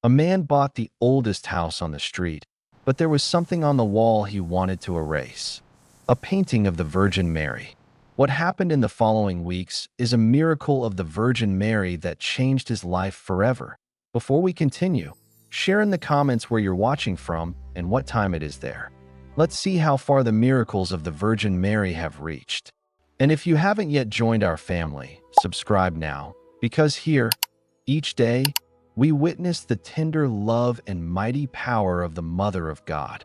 A man bought the oldest house on the street, but there was something on the wall he wanted to erase. A painting of the Virgin Mary. What happened in the following weeks is a miracle of the Virgin Mary that changed his life forever. Before we continue, share in the comments where you're watching from and what time it is there. Let's see how far the miracles of the Virgin Mary have reached. And if you haven't yet joined our family, subscribe now, because here, each day, we witness the tender love and mighty power of the Mother of God.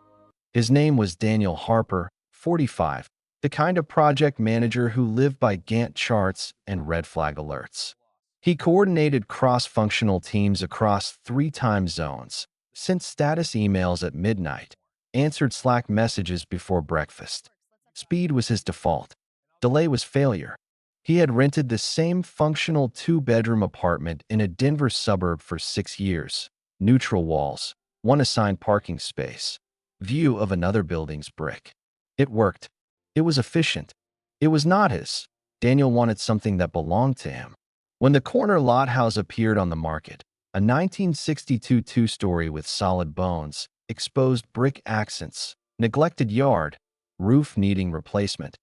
His name was Daniel Harper, 45, the kind of project manager who lived by Gantt charts and red flag alerts. He coordinated cross-functional teams across 3 time zones, sent status emails at midnight, answered Slack messages before breakfast. Speed was his default. Delay was failure. He had rented the same functional 2-bedroom apartment in a Denver suburb for 6 years. Neutral walls, 1 assigned parking space, view of another building's brick. It worked. It was efficient. It was not his. Daniel wanted something that belonged to him. When the corner lot house appeared on the market, a 1962 2-story with solid bones, exposed brick accents, neglected yard, roof needing replacement,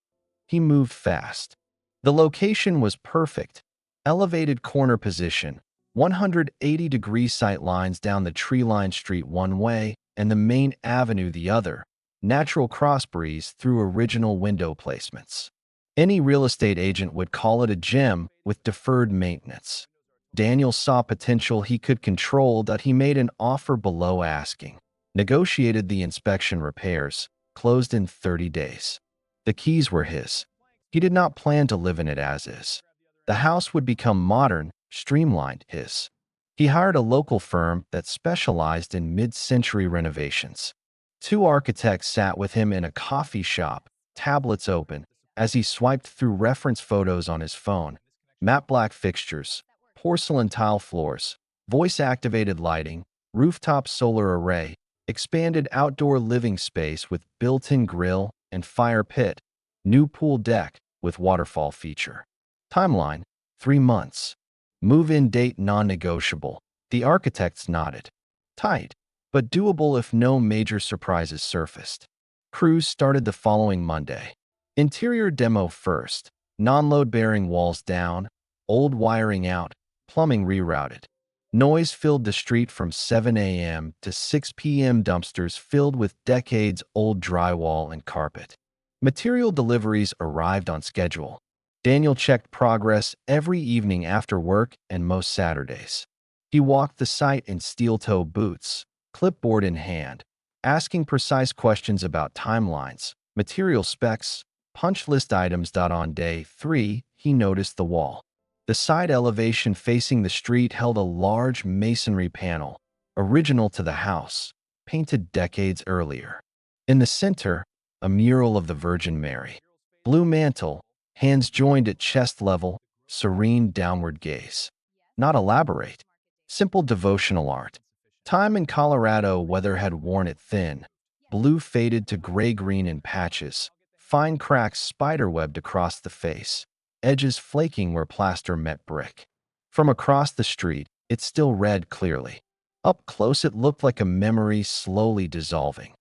he moved fast. The location was perfect. Elevated corner position, 180-degree sight lines down the tree-lined street one way and the main avenue the other, natural cross breeze through original window placements. Any real estate agent would call it a gem with deferred maintenance. Daniel saw potential he could control that he made an offer below asking, negotiated the inspection repairs, closed in 30 days. The keys were his. He did not plan to live in it as is. The house would become modern, streamlined, his. He hired a local firm that specialized in mid-century renovations. 2 architects sat with him in a coffee shop, tablets open, as he swiped through reference photos on his phone. Matte black fixtures, porcelain tile floors, voice-activated lighting, rooftop solar array, expanded outdoor living space with built-in grill and fire pit, new pool deck with waterfall feature. Timeline, 3 months. Move-in date non-negotiable. The architects nodded. Tight, but doable if no major surprises surfaced. Crews started the following Monday. Interior demo first. Non-load-bearing walls down, old wiring out, plumbing rerouted. Noise filled the street from 7 a.m. to 6 p.m. Dumpsters filled with decades-old drywall and carpet. Material deliveries arrived on schedule. Daniel checked progress every evening after work and most Saturdays. He walked the site in steel-toe boots, clipboard in hand, asking precise questions about timelines, material specs, punch list items. On day 3, he noticed the wall. The side elevation facing the street held a large masonry panel, original to the house, painted decades earlier. In the center, a mural of the Virgin Mary. Blue mantle, hands joined at chest level, serene downward gaze. Not elaborate. Simple devotional art. Time in Colorado weather had worn it thin. Blue faded to gray-green in patches. Fine cracks spiderwebbed across the face, edges flaking where plaster met brick. From across the street, it still read clearly. Up close it looked like a memory slowly dissolving.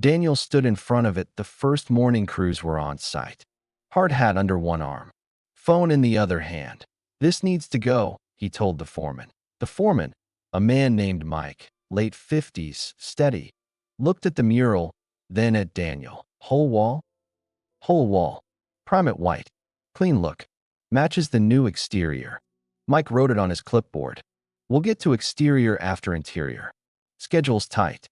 Daniel stood in front of it the first morning crews were on site. Hard hat under one arm, phone in the other hand. "This needs to go," he told the foreman. The foreman, a man named Mike, late 50s, steady, looked at the mural, then at Daniel. "Whole wall?" "Whole wall. Primate white. Clean look. Matches the new exterior." Mike wrote it on his clipboard. "We'll get to exterior after interior. Schedule's tight.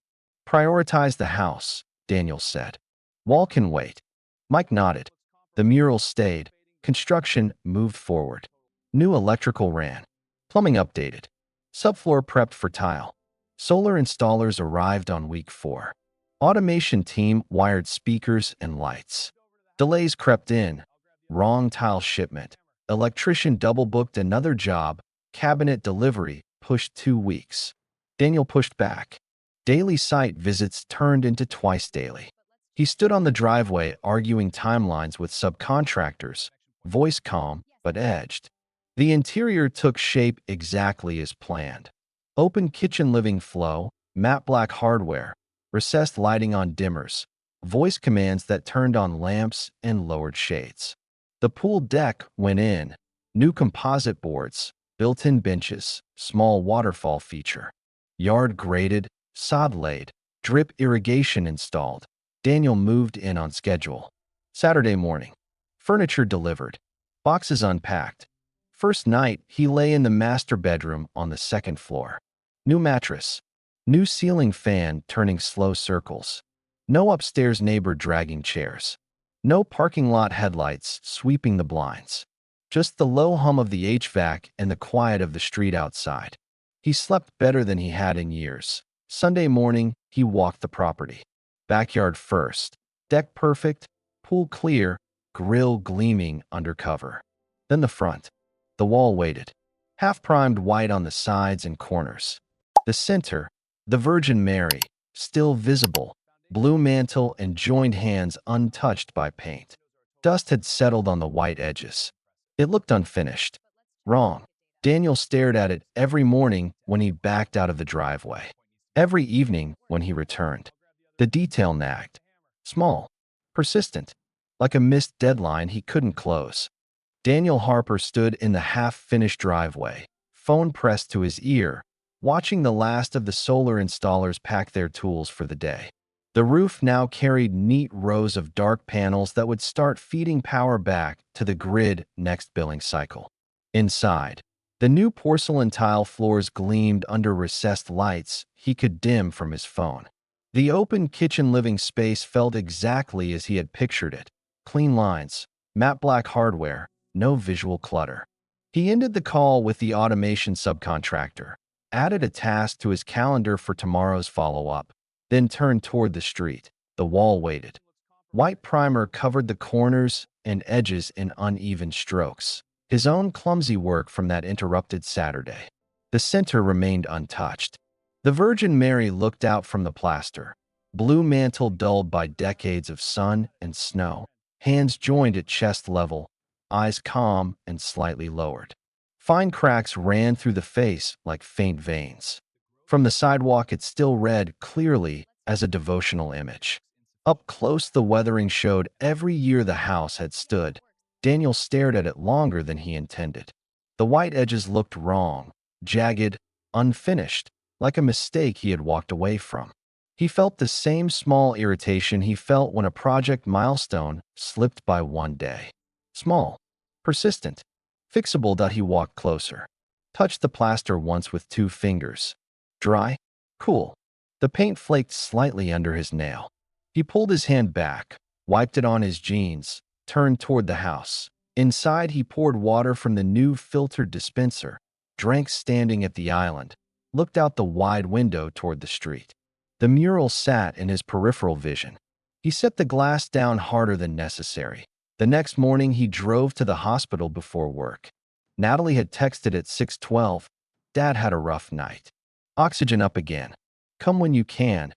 Prioritize the house," Daniel said. "Wall can wait." Mike nodded. The mural stayed. Construction moved forward. New electrical ran. Plumbing updated. Subfloor prepped for tile. Solar installers arrived on week 4. Automation team wired speakers and lights. Delays crept in. Wrong tile shipment. Electrician double-booked another job. Cabinet delivery pushed 2 weeks. Daniel pushed back. Daily site visits turned into twice daily. He stood on the driveway arguing timelines with subcontractors, voice calm but edged. The interior took shape exactly as planned. Open kitchen living flow, matte black hardware, recessed lighting on dimmers, voice commands that turned on lamps and lowered shades. The pool deck went in, new composite boards, built-in benches, small waterfall feature. Yard graded, sod laid, drip irrigation installed. Daniel moved in on schedule. Saturday morning. Furniture delivered. Boxes unpacked. First night, he lay in the master bedroom on the second floor. New mattress. New ceiling fan turning slow circles. No upstairs neighbor dragging chairs. No parking lot headlights sweeping the blinds. Just the low hum of the HVAC and the quiet of the street outside. He slept better than he had in years. Sunday morning, he walked the property. Backyard first. Deck perfect, pool clear, grill gleaming under cover. Then the front. The wall waited. Half-primed white on the sides and corners. The center, the Virgin Mary, still visible, blue mantle and joined hands untouched by paint. Dust had settled on the white edges. It looked unfinished. Wrong. Daniel stared at it every morning when he backed out of the driveway. Every evening when he returned. The detail nagged. Small. Persistent. Like a missed deadline he couldn't close. Daniel Harper stood in the half-finished driveway, phone pressed to his ear, watching the last of the solar installers pack their tools for the day. The roof now carried neat rows of dark panels that would start feeding power back to the grid next billing cycle. Inside, the new porcelain tile floors gleamed under recessed lights he could dim from his phone. The open kitchen living space felt exactly as he had pictured it. Clean lines, matte black hardware, no visual clutter. He ended the call with the automation subcontractor, added a task to his calendar for tomorrow's follow-up, then turned toward the street. The wall waited. White primer covered the corners and edges in uneven strokes. His own clumsy work from that interrupted Saturday. The center remained untouched. The Virgin Mary looked out from the plaster, blue mantle dulled by decades of sun and snow, hands joined at chest level, eyes calm and slightly lowered. Fine cracks ran through the face like faint veins. From the sidewalk it still read clearly as a devotional image. Up close the weathering showed every year the house had stood. Daniel stared at it longer than he intended. The white edges looked wrong, jagged, unfinished, like a mistake he had walked away from. He felt the same small irritation he felt when a project milestone slipped by one day. Small, persistent, fixable. He walked closer, touched the plaster once with 2 fingers. Dry, cool. The paint flaked slightly under his nail. He pulled his hand back, wiped it on his jeans, turned toward the house. Inside, he poured water from the new filtered dispenser, drank standing at the island, looked out the wide window toward the street. The mural sat in his peripheral vision. He set the glass down harder than necessary. The next morning, he drove to the hospital before work. Natalie had texted at 6:12. Dad had a rough night. Oxygen up again. Come when you can.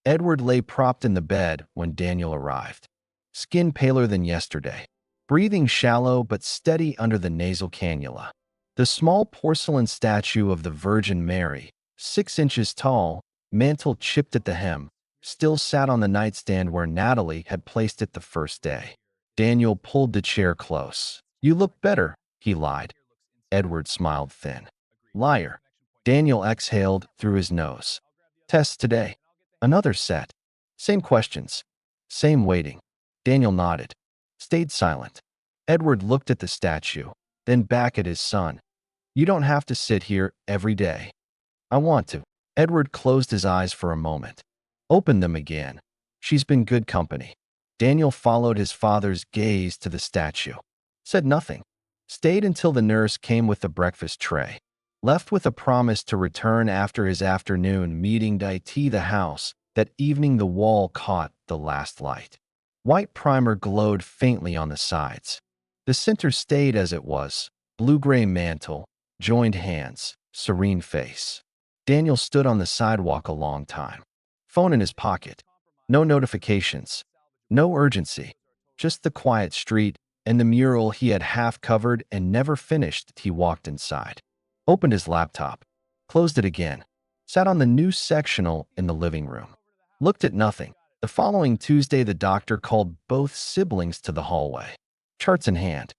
Edward lay propped in the bed when Daniel arrived. Skin paler than yesterday. Breathing shallow but steady under the nasal cannula. The small porcelain statue of the Virgin Mary, 6 inches tall, mantle chipped at the hem, still sat on the nightstand where Natalie had placed it the first day. Daniel pulled the chair close. You look better, he lied. Edward smiled thin. Liar. Daniel exhaled through his nose. Tests today. Another set. Same questions. Same waiting. Daniel nodded. Stayed silent. Edward looked at the statue, then back at his son. You don't have to sit here every day. I want to. Edward closed his eyes for a moment. Opened them again. She's been good company. Daniel followed his father's gaze to the statue. Said nothing. Stayed until the nurse came with the breakfast tray. Left with a promise to return after his afternoon meeting to IT the house. That evening the wall caught the last light. White primer glowed faintly on the sides. The center stayed as it was. Blue-gray mantle, joined hands, serene face. Daniel stood on the sidewalk a long time. Phone in his pocket. No notifications. No urgency. Just the quiet street and the mural he had half covered and never finished. He walked inside. Opened his laptop. Closed it again. sat on the new sectional in the living room, looked at nothing. The following Tuesday, the doctor called both siblings to the hallway, charts in hand,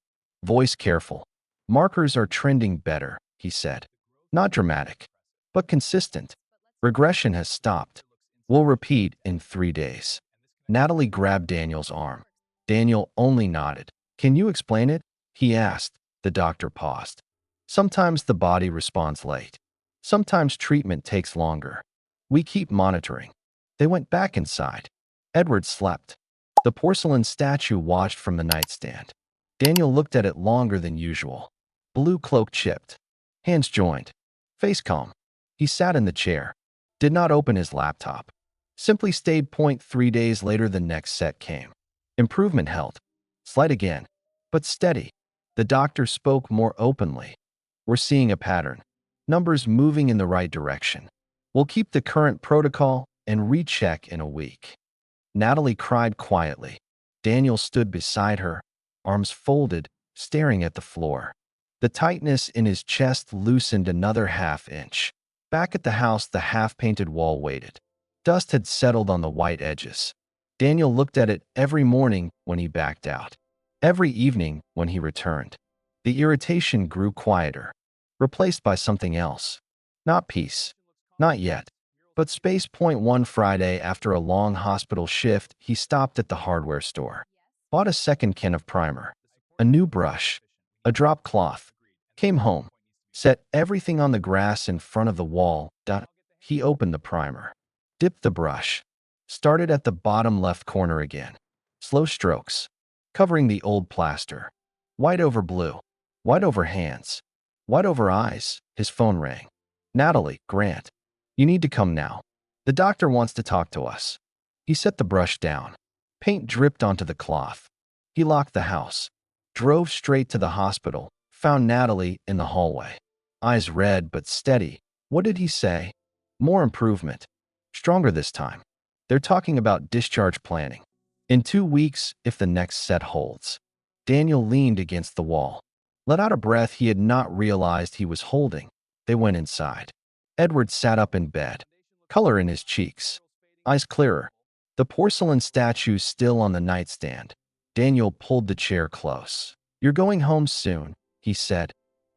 voice careful. Markers are trending better, he said. Not dramatic, but consistent. Regression has stopped. We'll repeat in 3 days. Natalie grabbed Daniel's arm. Daniel only nodded. Can you explain it? He asked. The doctor paused. Sometimes the body responds late. Sometimes treatment takes longer. We keep monitoring. They went back inside. Edward slept. The porcelain statue watched from the nightstand. Daniel looked at it longer than usual. Blue cloak chipped. Hands joined. Face calm. He sat in the chair. Did not open his laptop. Simply stayed. 3 days later, the next set came. Improvement held. Slight again, but steady. The doctor spoke more openly. We're seeing a pattern. Numbers moving in the right direction. We'll keep the current protocol and recheck in a week. Natalie cried quietly. Daniel stood beside her, arms folded, staring at the floor. The tightness in his chest loosened another half-inch. Back at the house, the half-painted wall waited. Dust had settled on the white edges. Daniel looked at it every morning when he backed out. Every evening when he returned. The irritation grew quieter, replaced by something else. Not peace. Not yet. But space. One Friday, after a long hospital shift, he stopped at the hardware store. Bought a second can of primer. A new brush. A drop cloth. Came home. Set everything on the grass in front of the wall. He opened the primer. Dipped the brush. Started at the bottom left corner again. Slow strokes. Covering the old plaster. White over blue. White over hands. White over eyes. His phone rang. Natalie, Grant. You need to come now. The doctor wants to talk to us. He set the brush down. Paint dripped onto the cloth. He locked the house. Drove straight to the hospital. Found Natalie in the hallway. Eyes red but steady. What did he say? More improvement. Stronger this time. They're talking about discharge planning. In 2 weeks, if the next set holds. Daniel leaned against the wall. Let out a breath he had not realized he was holding. They went inside. Edward sat up in bed. Color in his cheeks. Eyes clearer. The porcelain statue still on the nightstand. Daniel pulled the chair close. You're going home soon, he said.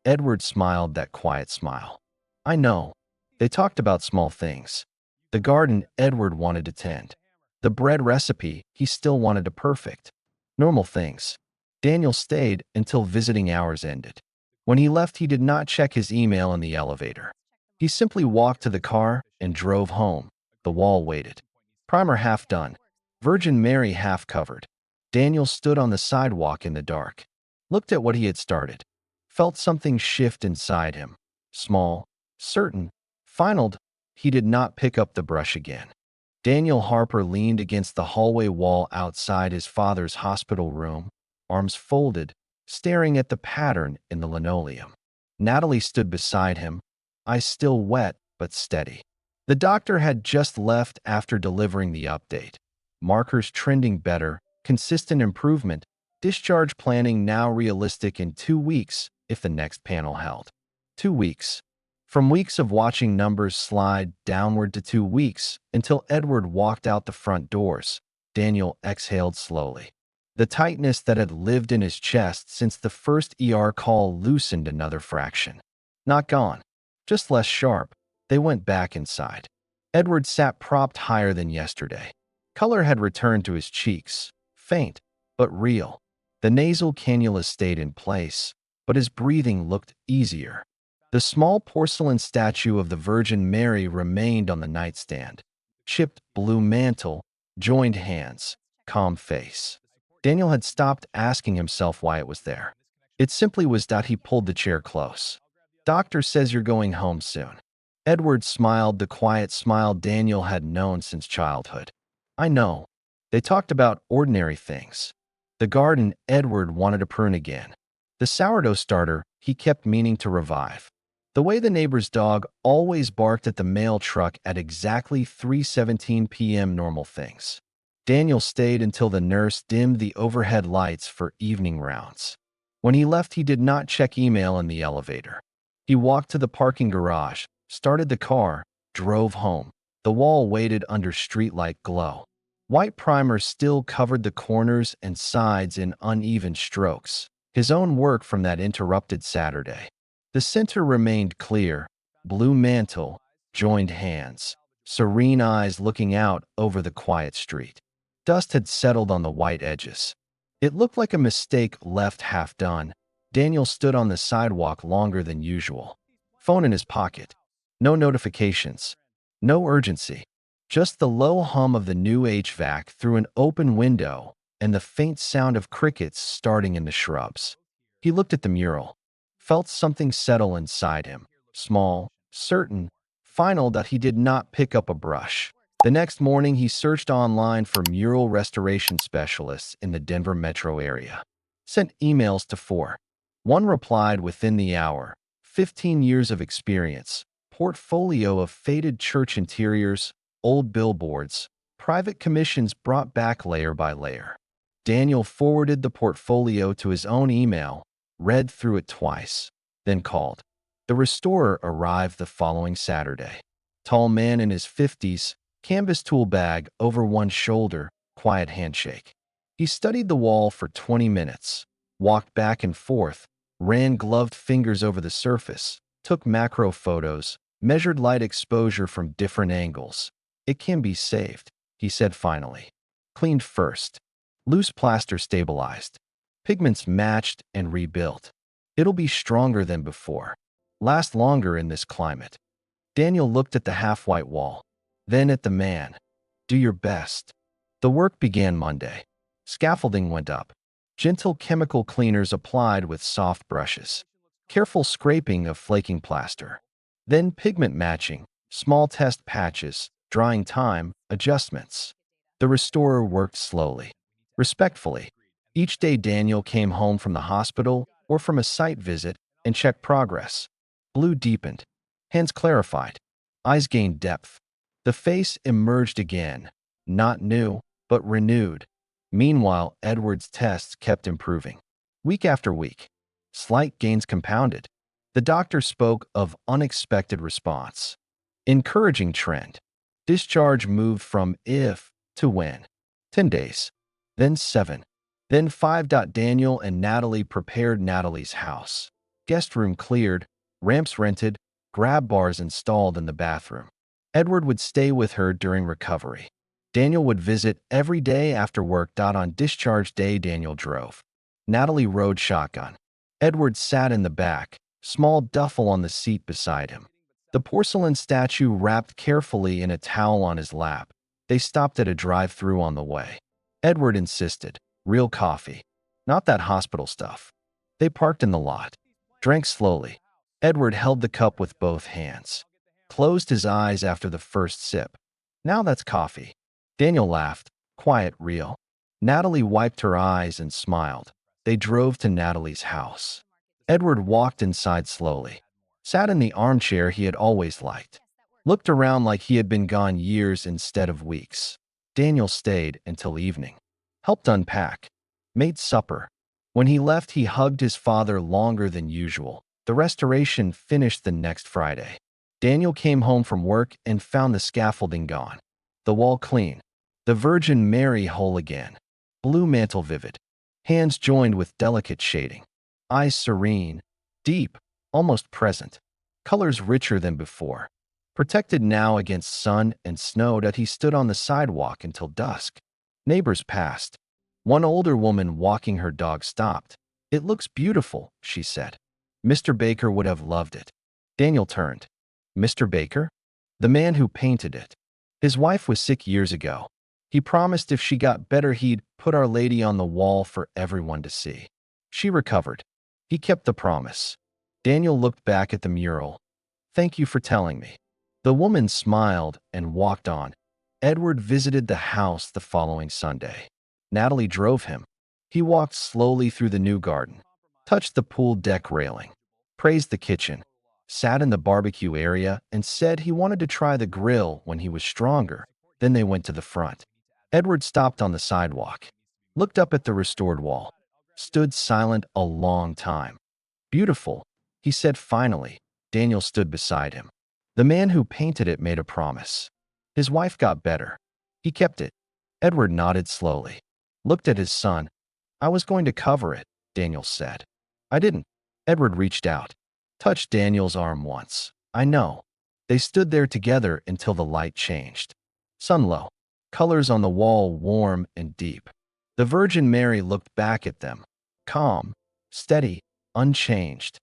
Edward smiled that quiet smile. I know. They talked about small things. The garden Edward wanted to tend. The bread recipe he still wanted to perfect. Normal things. Daniel stayed until visiting hours ended. When he left, he did not check his email in the elevator. He simply walked to the car and drove home. The wall waited. Primer half done. Virgin Mary half covered. Daniel stood on the sidewalk in the dark. Looked at what he had started. Felt something shift inside him. Small, certain, final. He did not pick up the brush again. Daniel Harper leaned against the hallway wall outside his father's hospital room, arms folded, staring at the pattern in the linoleum. Natalie stood beside him, eyes still wet but steady. The doctor had just left after delivering the update. Markers trending better, consistent improvement, discharge planning now realistic in 2 weeks if the next panel held. 2 weeks. From weeks of watching numbers slide downward to 2 weeks until Edward walked out the front doors. Daniel exhaled slowly. The tightness that had lived in his chest since the first ER call loosened another fraction. Not gone, just less sharp. They went back inside. Edward sat propped higher than yesterday. Color had returned to his cheeks, faint, but real. The nasal cannula stayed in place, but his breathing looked easier. The small porcelain statue of the Virgin Mary remained on the nightstand. Chipped blue mantle, joined hands, calm face. Daniel had stopped asking himself why it was there. It simply was that he pulled the chair close. Doctor says you're going home soon. Edward smiled the quiet smile Daniel had known since childhood. I know. They talked about ordinary things. The garden Edward wanted to prune again. The sourdough starter he kept meaning to revive. The way the neighbor's dog always barked at the mail truck at exactly 3:17 p.m. normal things. Daniel stayed until the nurse dimmed the overhead lights for evening rounds. When he left, he did not check email in the elevator. He walked to the parking garage, started the car, drove home. The wall waited under streetlight glow. White primer still covered the corners and sides in uneven strokes, his own work from that interrupted Saturday. The center remained clear, blue mantle, joined hands, serene eyes looking out over the quiet street. Dust had settled on the white edges. It looked like a mistake left half done. Daniel stood on the sidewalk longer than usual. Phone in his pocket. No notifications. No urgency. Just the low hum of the new HVAC through an open window and the faint sound of crickets starting in the shrubs. He looked at the mural, felt something settle inside him, small, certain, final that he did not pick up a brush. The next morning, he searched online for mural restoration specialists in the Denver metro area. Sent emails to 4. One replied within the hour. 15 years of experience. Portfolio of faded church interiors, old billboards, private commissions brought back layer by layer. Daniel forwarded the portfolio to his own email, read through it twice, then called. The restorer arrived the following Saturday. Tall man in his 50s, canvas tool bag over one shoulder, quiet handshake. He studied the wall for 20 minutes, walked back and forth, ran gloved fingers over the surface, took macro photos, measured light exposure from different angles. It can be saved, he said finally. Cleaned first. Loose plaster stabilized. Pigments matched and rebuilt. It'll be stronger than before. Last longer in this climate. Daniel looked at the half-white wall, then at the man. Do your best. The work began Monday. Scaffolding went up. Gentle chemical cleaners applied with soft brushes. Careful scraping of flaking plaster. Then pigment matching, small test patches, drying time, adjustments. The restorer worked slowly, respectfully. Each day Daniel came home from the hospital or from a site visit and checked progress. Blue deepened. Hands clarified. Eyes gained depth. The face emerged again, not new, but renewed. Meanwhile, Edward's tests kept improving. Week after week, slight gains compounded. The doctor spoke of unexpected response. Encouraging trend. Discharge moved from if to when. 10 days. Then 7. Then 5. Daniel and Natalie prepared Natalie's house. Guest room cleared, ramps rented, grab bars installed in the bathroom. Edward would stay with her during recovery. Daniel would visit every day after work. On discharge day, Daniel drove. Natalie rode shotgun. Edward sat in the back, small duffel on the seat beside him. The porcelain statue wrapped carefully in a towel on his lap. They stopped at a drive-thru on the way. Edward insisted, real coffee, not that hospital stuff. They parked in the lot, drank slowly. Edward held the cup with both hands, closed his eyes after the first sip. Now that's coffee. Daniel laughed, quiet, real. Natalie wiped her eyes and smiled. They drove to Natalie's house. Edward walked inside slowly, sat in the armchair he had always liked, looked around like he had been gone years instead of weeks. Daniel stayed until evening, helped unpack, made supper. When he left, he hugged his father longer than usual. The restoration finished the next Friday. Daniel came home from work and found the scaffolding gone, the wall clean, the Virgin Mary whole again, blue mantle vivid, hands joined with delicate shading, eyes serene, deep, almost present, colors richer than before. Protected now against sun and snow, he stood on the sidewalk until dusk. Neighbors passed. One older woman walking her dog stopped. "It looks beautiful," she said. "Mr. Baker would have loved it." Daniel turned. Mr. Baker? The man who painted it. His wife was sick years ago. He promised if she got better, he'd put Our Lady on the wall for everyone to see. She recovered. He kept the promise. Daniel looked back at the mural. "Thank you for telling me." The woman smiled and walked on. Edward visited the house the following Sunday. Natalie drove him. He walked slowly through the new garden, touched the pool deck railing, praised the kitchen, sat in the barbecue area, and said he wanted to try the grill when he was stronger. Then they went to the front. Edward stopped on the sidewalk, looked up at the restored wall, stood silent a long time. "Beautiful," he said finally. Daniel stood beside him. The man who painted it made a promise. His wife got better. He kept it. Edward nodded slowly. Looked at his son. I was going to cover it, Daniel said. I didn't. Edward reached out. Touched Daniel's arm once. I know. They stood there together until the light changed. Sun low. Colors on the wall warm and deep. The Virgin Mary looked back at them. Calm, steady, unchanged.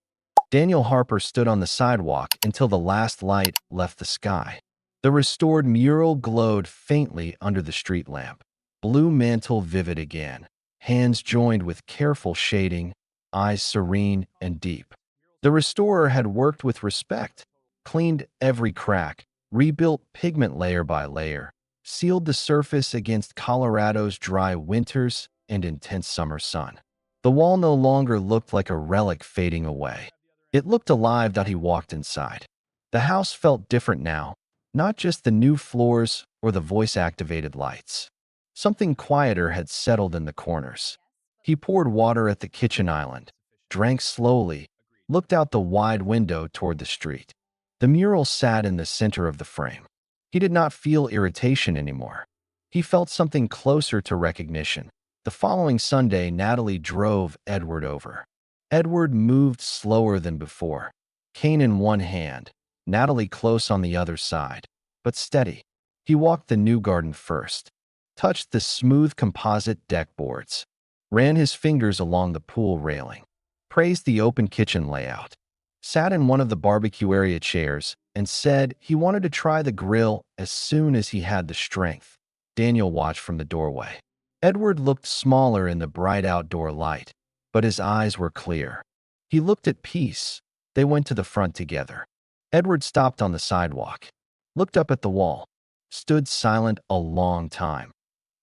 Daniel Harper stood on the sidewalk until the last light left the sky. The restored mural glowed faintly under the street lamp. Blue mantle vivid again, hands joined with careful shading, eyes serene and deep. The restorer had worked with respect, cleaned every crack, rebuilt pigment layer by layer, sealed the surface against Colorado's dry winters and intense summer sun. The wall no longer looked like a relic fading away. It looked alive that he walked inside. The house felt different now, not just the new floors or the voice-activated lights. Something quieter had settled in the corners. He poured water at the kitchen island, drank slowly, looked out the wide window toward the street. The mural sat in the center of the frame. He did not feel irritation anymore. He felt something closer to recognition. The following Sunday, Natalie drove Edward over. Edward moved slower than before, cane in one hand, Natalie close on the other side, but steady. He walked the new garden first, touched the smooth composite deck boards, ran his fingers along the pool railing, praised the open kitchen layout, sat in one of the barbecue area chairs, and said he wanted to try the grill as soon as he had the strength. Daniel watched from the doorway. Edward looked smaller in the bright outdoor light, but his eyes were clear. He looked at peace. They went to the front together. Edward stopped on the sidewalk, looked up at the wall, stood silent a long time.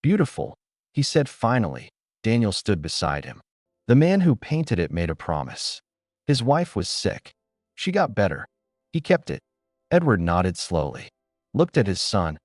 Beautiful, he said finally. Daniel stood beside him. The man who painted it made a promise. His wife was sick. She got better. He kept it. Edward nodded slowly. Looked at his son.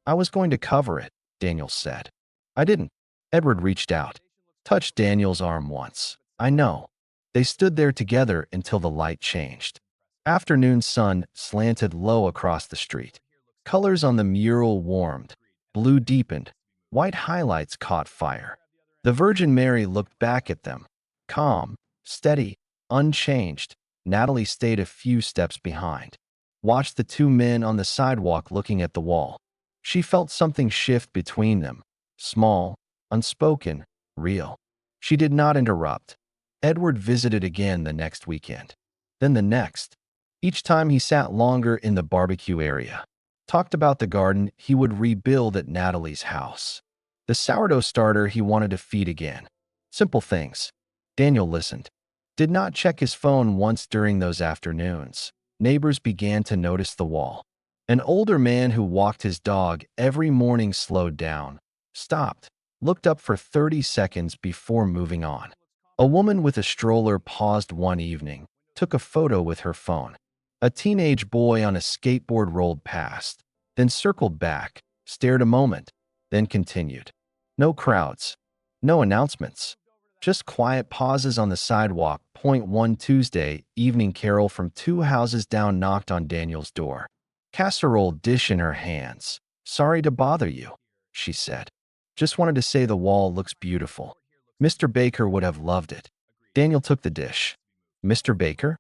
I was going to cover it, Daniel said. I didn't. Edward reached out. Touched Daniel's arm once. I know. They stood there together until the light changed. Afternoon sun slanted low across the street. Colors on the mural warmed. Blue deepened. White highlights caught fire. The Virgin Mary looked back at them. Calm, steady, unchanged. Natalie stayed a few steps behind. Watched the two men on the sidewalk looking at the wall. She felt something shift between them. Small, unspoken, real. She did not interrupt. Edward visited again the next weekend. Then the next. Each time he sat longer in the barbecue area. Talked about the garden he would rebuild at Natalie's house. The sourdough starter he wanted to feed again. Simple things. Daniel listened. Did not check his phone once during those afternoons. Neighbors began to notice the wall. An older man who walked his dog every morning slowed down, stopped, looked up for 30 seconds before moving on. A woman with a stroller paused one evening, took a photo with her phone. A teenage boy on a skateboard rolled past, then circled back, stared a moment, then continued. No crowds, no announcements, just quiet pauses on the sidewalk. One Tuesday evening, Carol from 2 houses down knocked on Daniel's door. Casserole dish in her hands. Sorry to bother you, she said. Just wanted to say the wall looks beautiful. Mr. Baker would have loved it. Daniel took the dish. Mr. Baker?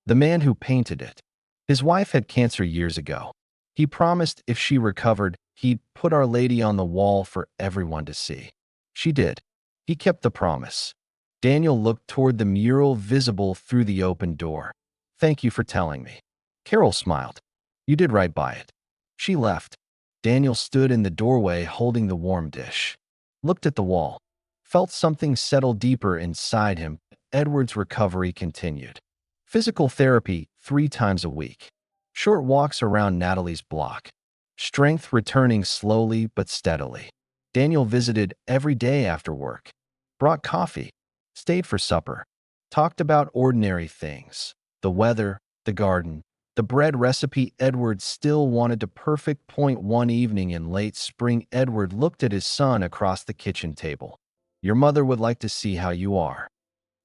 The man who painted it. His wife had cancer years ago. He promised if she recovered, he'd put Our Lady on the wall for everyone to see. She did. He kept the promise. Daniel looked toward the mural visible through the open door. Thank you for telling me. Carol smiled. You did right by it. She left. Daniel stood in the doorway holding the warm dish. Looked at the wall. Felt something settle deeper inside him. Edward's recovery continued. Physical therapy 3 times a week. Short walks around Natalie's block. Strength returning slowly but steadily. Daniel visited every day after work. Brought coffee. Stayed for supper. Talked about ordinary things. The weather, the garden, the bread recipe. Edward still wanted to perfect. One evening in late spring, Edward looked at his son across the kitchen table. Your mother would like to see how you are.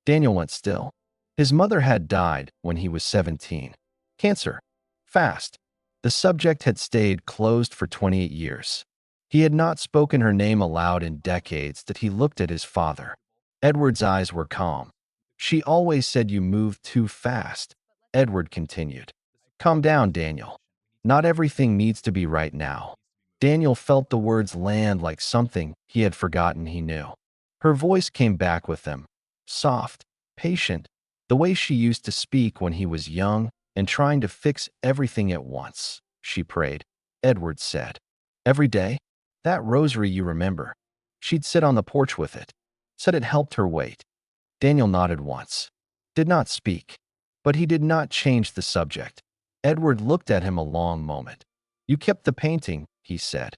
Daniel went still. His mother had died when he was 17. Cancer. Fast. The subject had stayed closed for 28 years. He had not spoken her name aloud in decades that he looked at his father. Edward's eyes were calm. She always said you moved too fast. Edward continued. Calm down, Daniel. Not everything needs to be right now. Daniel felt the words land like something he had forgotten he knew. Her voice came back with them, soft, patient, the way she used to speak when he was young and trying to fix everything at once. She prayed. Edward said, every day? That rosary you remember. She'd sit on the porch with it. Said it helped her wait. Daniel nodded once. Did not speak. But he did not change the subject. Edward looked at him a long moment. You kept the painting, he said.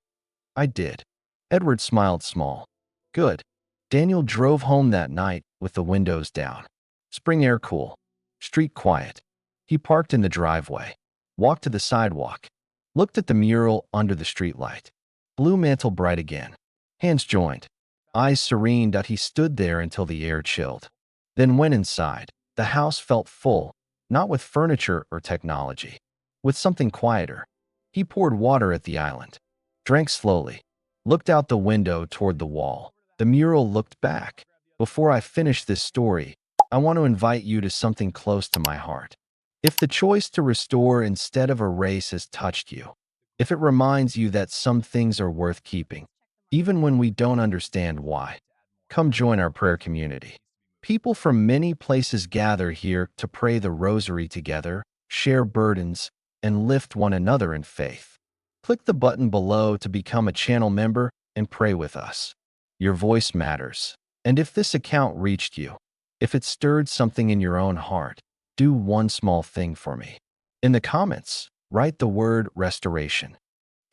I did. Edward smiled small. Good. Daniel drove home that night with the windows down. Spring air cool. Street quiet. He parked in the driveway, walked to the sidewalk, looked at the mural under the streetlight. Blue mantle bright again. Hands joined. Eyes serene that he stood there until the air chilled. Then went inside. The house felt full, not with furniture or technology, with something quieter. He poured water at the island, drank slowly, looked out the window toward the wall. The mural looked back. Before I finish this story, I want to invite you to something close to my heart. If the choice to restore instead of erase has touched you, if it reminds you that some things are worth keeping, even when we don't understand why, come join our prayer community. People from many places gather here to pray the rosary together, share burdens, and lift one another in faith. Click the button below to become a channel member and pray with us. Your voice matters. And if this account reached you, if it stirred something in your own heart, do one small thing for me. In the comments, write the word restoration.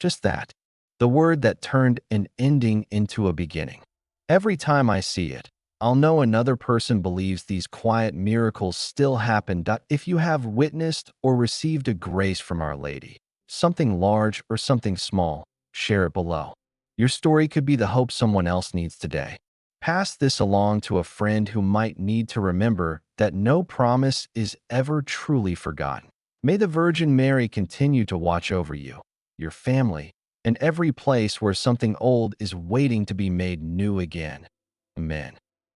Just that. The word that turned an ending into a beginning. Every time I see it, I'll know another person believes these quiet miracles still happen. If you have witnessed or received a grace from Our Lady, something large or something small, share it below. Your story could be the hope someone else needs today. Pass this along to a friend who might need to remember that no promise is ever truly forgotten. May the Virgin Mary continue to watch over you, your family, and every place where something old is waiting to be made new again. Amen.